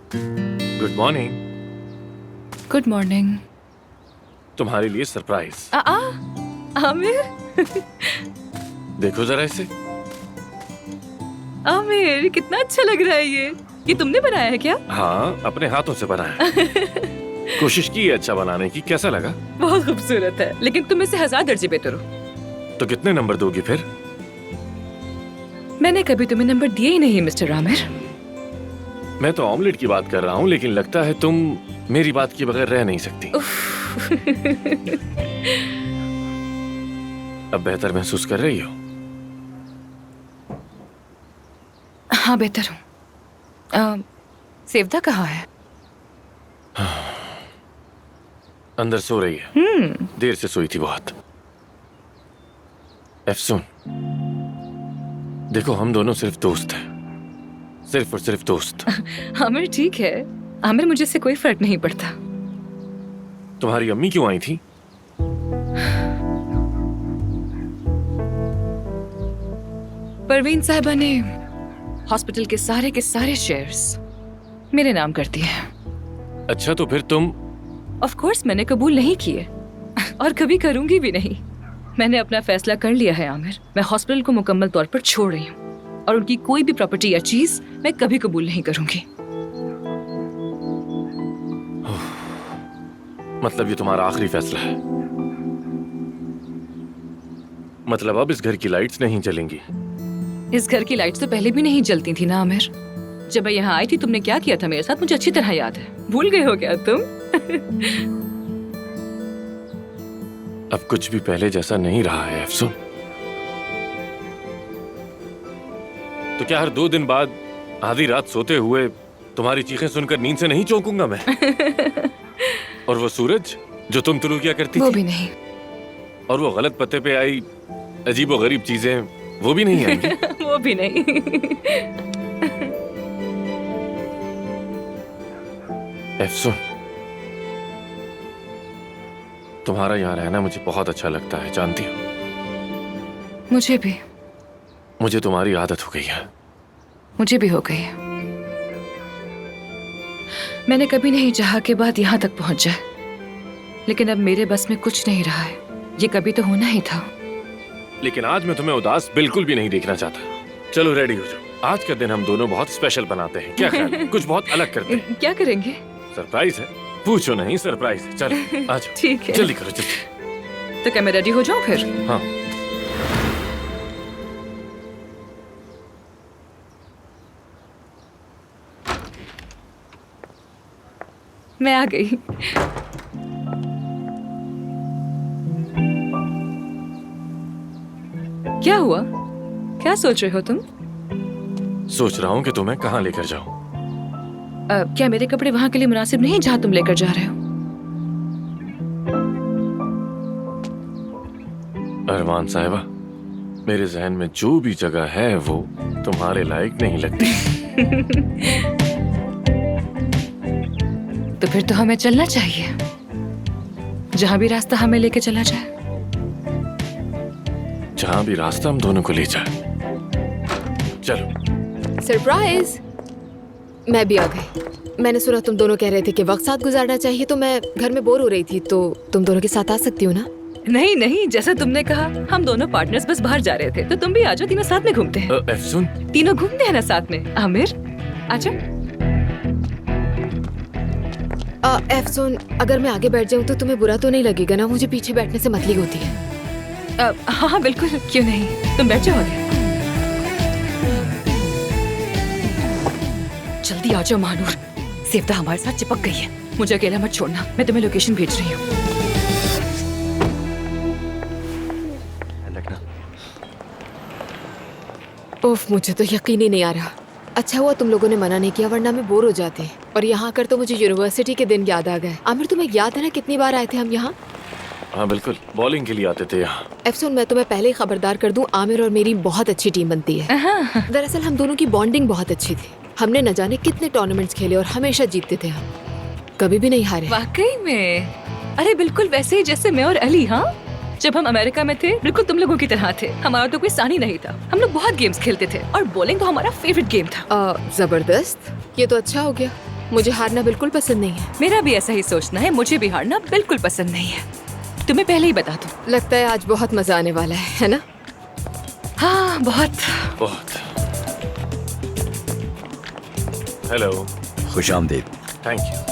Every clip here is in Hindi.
Good morning. Good morning. तुम्हारे लिए सरप्राइज। आमिर। देखो जरा इसे। आमिर, कितना अच्छा लग रहा है ये तुमने बनाया है क्या? हाँ, अपने हाथों से बनाया। कोशिश की है अच्छा बनाने की। कैसा लगा? बहुत खूबसूरत है, लेकिन तुम इससे 1000 दर्जे बेहतर हो। तो कितने नंबर दोगी फिर? मैंने कभी तुम्हें नंबर दिए ही नहीं मिस्टर आमिर। मैं तो ऑमलेट की बात कर रहा हूँ, लेकिन लगता है तुम मेरी बात के बगैर रह नहीं सकती। अब बेहतर महसूस कर रही हो? हाँ, बेहतर हूँ। सेवदा कहाँ है? अंदर सो रही है। देर से सोई थी बहुत। एफसून, देखो हम दोनों सिर्फ दोस्त हैं, सिर्फ और सिर्फ दोस्त। आमिर ठीक है। आमिर, मुझे इससे कोई फर्क नहीं पड़ता। तुम्हारी अम्मी क्यों आई थी? परवीन साहिबा ने हॉस्पिटल के सारे शेयर्स मेरे नाम कर दिए हैं। अच्छा, तो फिर तुम? ऑफ कोर्स मैंने कबूल नहीं किए और कभी करूंगी भी नहीं। मैंने अपना फैसला कर लिया है आमिर। मैं हॉस्पिटल को मुकम्मल तौर पर छोड़ रही हूँ और उनकी कोई भी प्रॉपर्टी या चीज मैं कभी कबूल नहीं करूंगी। मतलब ये तुम्हारा आखिरी फैसला है? मतलब अब इस घर की लाइट्स नहीं जलेंगी? इस घर की लाइट्स तो पहले भी नहीं जलती थी ना आमिर। जब मैं यहाँ आई थी तुमने क्या किया था मेरे साथ, मुझे अच्छी तरह याद है। भूल गए हो क्या तुम? अब कुछ भी पहले जैसा नहीं रहा है अफसून। तो क्या हर 2 दिन बाद आधी रात सोते हुए तुम्हारी चीखें सुनकर नींद से नहीं चौंकूंगा मैं? और वो सूरज जो तुम तुलू किया करती वो थी? भी नहीं। और वो गलत पते पे आई अजीबो गरीब चीजें, वो भी नहीं आएंगी? वो भी नहीं। एफसून, तुम्हारा यहाँ रहना मुझे बहुत अच्छा लगता है, जानती हो? मुझे भी। मुझे तुम्हारी आदत हो गई है। मुझे भी हो गई है। मैंने कभी नहीं चाहा कि बात यहाँ तक पहुंच जाए, लेकिन अब मेरे बस में कुछ नहीं रहा है। ये कभी तो होना ही था। लेकिन आज मैं तुम्हें उदास बिल्कुल भी नहीं देखना चाहता। चलो रेडी हो जाओ। आज का दिन हम दोनों बहुत स्पेशल बनाते हैं। क्या ख्याल है? कुछ बहुत अलग करते हैं। क्या करेंगे? सरप्राइज है। पूछो नहीं, सरप्राइज है। चलो आ जाओ। ठीक है। जल्दी करो जल्दी। तो क्या मैं रेडी हो जाऊं फिर? हाँ। मैं आ गई। क्या हुआ? क्या सोच रहे हो तुम? सोच रहा हूँ कि तुम्हें कहाँ लेकर जाऊँ। क्या मेरे कपड़े वहां के लिए मुनासिब नहीं जहां तुम लेकर जा रहे हो? अरमान साहिबा, मेरे जहन में जो भी जगह है वो तुम्हारे लायक नहीं लगती। तो फिर तो हमें चलना चाहिए, जहां भी रास्ता हमें लेके चला जाए। जहाँ भी रास्ता हम दोनों को ले जाए। चलो। सरप्राइज! मैं भी आ गई। मैंने सुना तुम दोनों कह रहे थे कि वक्त साथ गुजारना चाहिए, तो मैं घर में बोर हो रही थी, तो तुम दोनों के साथ आ सकती हो ना? नहीं नहीं, जैसा तुमने कहा। हम दोनों पार्टनर्स बस बाहर जा रहे थे, तो तुम भी आ जाओ। तीनों साथ में घूमते हैं। एफसून, तीनों घूमते हैं ना साथ में। आमिर आजा। एफसून, अगर मैं आगे बैठ जाऊं तो तुम्हें बुरा तो नहीं लगेगा ना? मुझे पीछे बैठने से मतली होती है। हाँ हाँ बिल्कुल, क्यों नहीं। तुम बैठ जाओ आगे। जल्दी आ जाओ महानूर। सेवदा हमारे साथ चिपक गई है। मुझे अकेला मत छोड़ना। मैं तुम्हें लोकेशन भेज रही हूँ। ओफ, मुझे तो यकीन ही नहीं आ रहा। अच्छा हुआ तुम लोगों ने मना नहीं किया, वरना मैं बोर हो जाती। और यहाँ आकर तो मुझे यूनिवर्सिटी के दिन याद आ गए। आमिर, तुम्हें याद है ना कितनी बार आए थे हम यहाँ? हाँ बिल्कुल, बॉलिंग के लिए आते थे यहाँ। एफसून, मैं तुम्हें पहले ही खबरदार कर दूं, आमिर और मेरी बहुत अच्छी टीम बनती है। दरअसल हम दोनों की बॉन्डिंग बहुत अच्छी थी। हमने न जाने कितने टूर्नामेंट्स खेले और हमेशा जीतते थे। हम कभी भी नहीं हारे। वाकई में? अरे बिल्कुल वैसे ही जैसे मैं और अली। हाँ, जब हम अमेरिका में थे बिल्कुल तुम लोगों की तरह थे। हमारा तो कोई सानी नहीं था। हम लोग बहुत गेम्स खेलते थे और बॉलिंग तो हमारा फेवरेट गेम था। जबरदस्त, ये तो अच्छा हो गया। मुझे हारना बिल्कुल पसंद नहीं है। मेरा भी ऐसा ही सोचना है, मुझे भी हारना बिल्कुल पसंद नहीं है। तुम्हें पहले ही बता दूं। लगता है आज बहुत मजा आने वाला है ना? हाँ, बहुत। बहुत। हेलो। खुशामदीद। Thank you.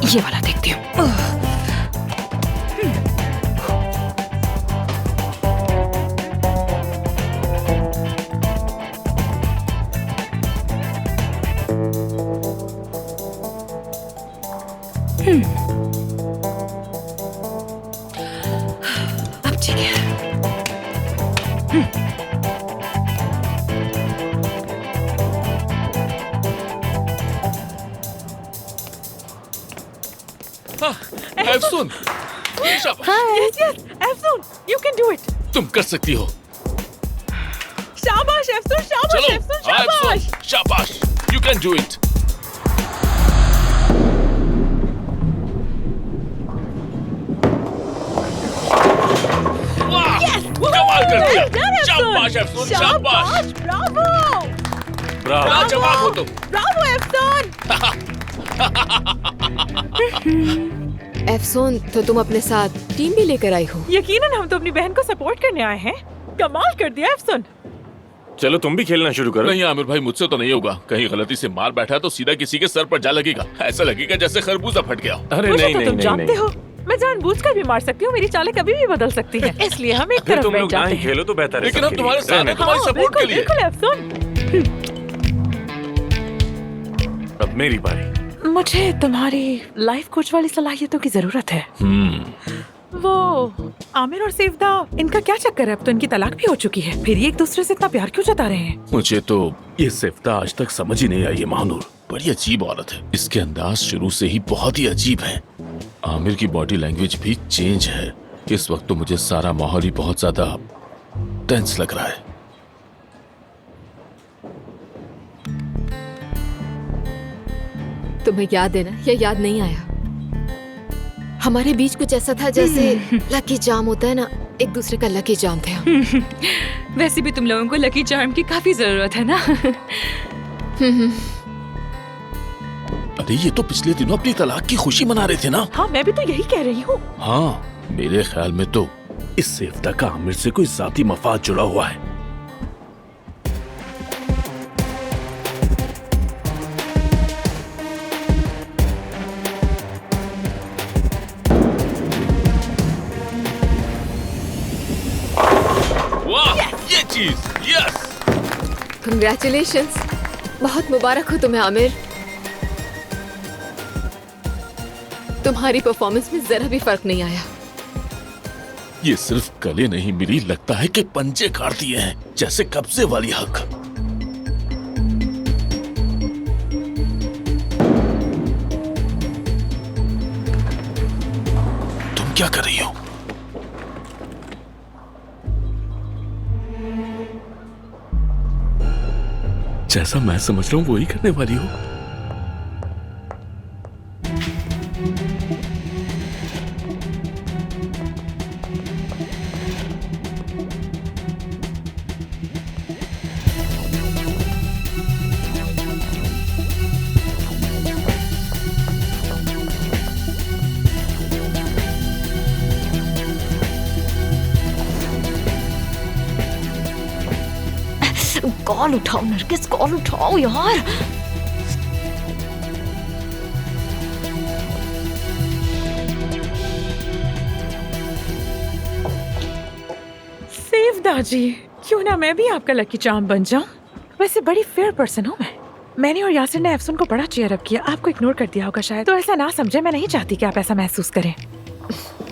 ये वाला देखती हूँ। अब ठीक है। एफसून, Yes, Efsun, you can do it. तुम कर सकती हो। शाबाश Efsun, शाबाश चलो, Efsun, हाँ, शाबाश. एफसून, शाबाश। You can do it. वाह, कमाल कर दिया। शाबाश एफसून, शाबाश। ब्रावो, ब्रावो, लाजवाब हो तुम। Bravo Efsun. एफसोन, तो तुम अपने साथ टीम भी लेकर आई हो? यकीनन हम तो अपनी बहन को सपोर्ट करने आए हैं। कमाल कर दिया Efsun. चलो तुम भी खेलना शुरू करो। नहीं आमिर भाई, मुझसे तो नहीं होगा। कहीं गलती से मार बैठा तो सीधा किसी के सर पर जा लगेगा। ऐसा लगेगा जैसे खरबूजा फट गया। अरे मुझे नहीं तो नहीं तुम नहीं जानते नहीं। हो, मैं जानबूझकर भी मार सकती हूँ। मेरी चालें कभी भी बदल सकती हैं। इसलिए हम एक फिर तरफ तुम बैठ लोग ना जाते ही हैं। खेलो तो बेहतर है। लेकिन सबके हम तुम्हारे लिए। साथ हैं, रहने दो। तुम्हारी हाँ, सपोर्ट के लिए। बिल्कुल Efsun. अब मेरी बारी। मुझे तुम्हारी लाइफ कोच वाली सलाहियतों की जरूरत है। वो आमिर और सेवदा, इनका क्या चक्कर है? अब तो इनकी तलाक भी हो चुकी है, फिर ये एक दूसरे से इतना प्यार क्यों जता रहे हैं? मुझे तो ये सिफ्ता आज तक समझ ही नहीं आई है महानूर। बड़ी अजीब औरत है। इसके अंदाज शुरू से ही बहुत ही अजीब है। आमिर की बॉडी लैंग्वेज भी चेंज है। इस वक्त तो मुझे सारा माहौल ही बहुत ज्यादा टेंस लग रहा है। तुम्हें याद है ना, या याद नहीं आया? हमारे बीच कुछ ऐसा था जैसे लकी चार्म होता है ना, एक दूसरे का लकी चार्म थे हम। वैसे भी तुम लोगों को लकी चार्म की काफी जरूरत है ना। अरे ये तो पिछले दिनों अपनी तलाक की खुशी मना रहे थे ना। हाँ, मैं भी तो यही कह रही हूँ। हाँ, मेरे ख्याल में तो इस सिफ्ता का आमिर से कोई जाती मफाद जुड़ा हुआ है। वाह, ये चीज, यस। कंग्रेचुलेशंस, बहुत मुबारक हो तुम्हें आमिर। तुम्हारी परफॉर्मेंस में जरा भी फर्क नहीं आया। ये सिर्फ गले नहीं मिली, लगता है कि पंजे काट दिए हैं, जैसे कब्जे वाली हक। तुम क्या कर रही हो? जैसा मैं समझ रहा हूं वही करने वाली हो। कॉल उठाओ नरगिस, कॉल उठाओ यार। सेवदा जी, क्यों ना मैं भी आपका लकी चार्म बन जाऊं? वैसे बड़ी फेयर पर्सन हूँ मैं। मैंने और यासिर ने एफसून को बड़ा चीयर अप किया, आपको इग्नोर कर दिया होगा शायद। तो ऐसा ना समझे, मैं नहीं चाहती कि आप ऐसा महसूस करें।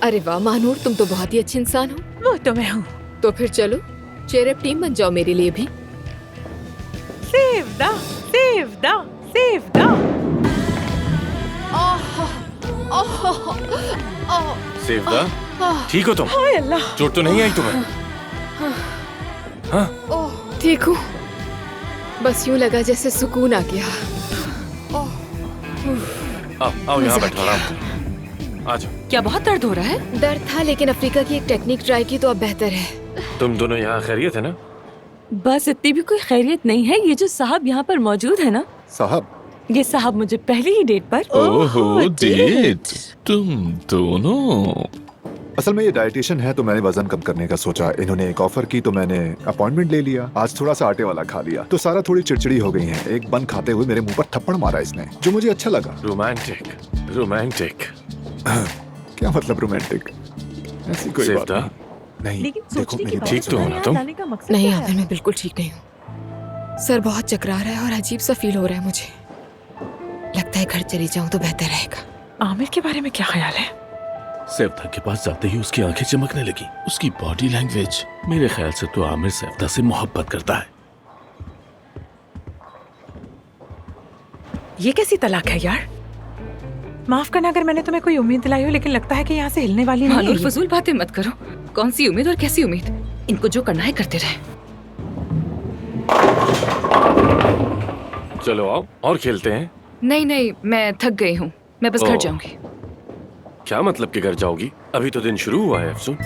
अरे वाह महानूर, तुम तो बहुत ही अच्छे इंसान हो। वो तो मैं हूँ। तो फिर चलो चेयर अप टीम बन जाओ मेरे लिए भी। सेवदा, सेवदा, सेवदा। सेवदा, ठीक हो तुम? हाय अल्लाह। चोट तो नहीं आई तुम्हें? हाँ? ओह, ठीक हूँ। बस यूं लगा जैसे सुकून आ गया। आओ यहाँ बैठो, आराम करो। आ जाओ। क्या बहुत दर्द हो रहा है? दर्द था, लेकिन अफ्रीका की एक टेक्निक ट्राई की तो अब बेहतर है। तुम दोनों यहाँ खैरियत है ना? बस इतनी भी कोई खैरियत नहीं है। ये जो साहब यहाँ पर मौजूद है ना, साहब, ये साहब मुझे पहली ही डेट पर ओहो डेट, तुम दोनों। असल में ये डाइटिशियन है तो मैंने वजन कम करने का सोचा। इन्होंने एक ऑफर की तो मैंने अपॉइंटमेंट ले लिया। आज थोड़ा सा आटे वाला खा लिया तो सारा थोड़ी चिड़चिड़ी हो गई है। एक बन खाते हुए मेरे मुंह पर थप्पड़ मारा इसने, जो मुझे अच्छा लगा। Romantic, romantic. क्या मतलब रोमांटिक? ऐसी कोई बात सेफ्दा? नहीं। लेकिन देखो सोचने मेरी की बात ठीक तो हो ना तुम? जाने का मकसद नहीं क्या आमिर, है? मैं बिल्कुल ठीक नहीं हूँ। सर बहुत चकरा रहा है और अजीब सा फील हो रहा है मुझे। लगता है घर चली जाऊं तो बेहतर रहेगा। आमिर के बारे में क्या ख्याल है? सेफ्ता के पास जाते ही उसकी आंखें चमकने लगी। उसकी बॉडी लैंग्वेज, मेरे ख्याल से तो आमिर सेफ्ता से मोहब्बत करता है। ये कैसी तलाक है यार? माफ करना अगर मैंने तुम्हें कोई उम्मीद दिलाई हो, लेकिन लगता है कि यहाँ से हिलने वाली नहीं है मानूर, ये। फजूल बातें मत करो। कौन सी उम्मीद और कैसी उम्मीद? इनको जो करना है करते रहे। चलो आओ और खेलते हैं। नहीं नहीं, मैं थक गई हूँ, मैं बस घर ओह। जाऊंगी। क्या मतलब कि घर जाओगी? अभी तो दिन शुरू हुआ है अफसून।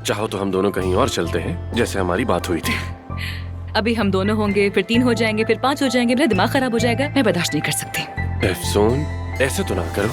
चाहो तो हम दोनों कहीं और चलते हैं, जैसे हमारी बात हुई थी। अभी हम दोनों होंगे, फिर 3 हो जाएंगे, फिर 5 हो जाएंगे। मेरा दिमाग खराब हो जाएगा। मैं बर्दाश्त नहीं कर सकती। अफसून, ऐसे तो ना करो।